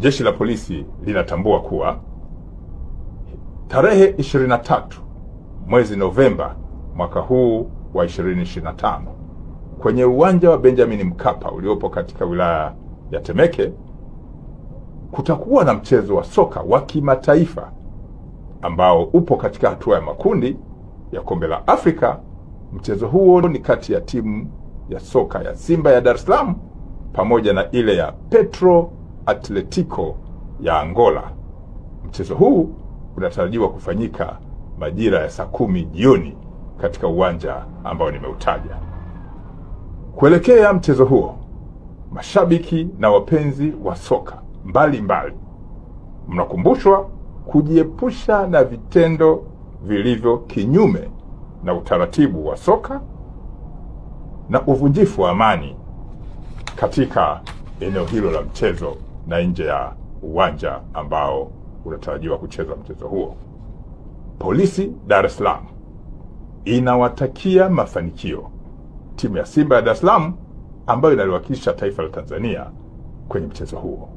Jeshi la polisi linatambua kuwa tarehe 23 mwezi Novemba mwaka huu wa 2025 kwenye uwanja wa Benjamin Mkapa uliopo katika wilaya ya Temeke kutakuwa na mchezo wa soka wa kimataifa ambao upo katika hatua ya makundi ya Kombe la Afrika. Mchezo huo ni kati ya timu ya soka ya Simba ya Dar es Salaam pamoja na ile ya Petro Atletico ya Angola. Mchezo huu unatarajiwa kufanyika majira ya saa 10 jioni katika uwanja ambao nimeutaja. Kuelekea mchezo huo, mashabiki na wapenzi wa soka mbalimbali mnakumbushwa kujiepusha na vitendo vilivyo kinyume na utaratibu wa soka na uvunjifu wa amani katika eneo hilo la mchezo na nje ya uwanja ambao unatarajiwa kucheza mchezo huo. Polisi Dar es Salaam inawatakia mafanikio timu ya Simba ya Dar es Salaam ambayo inaliwakilisha taifa la Tanzania kwenye mchezo huo.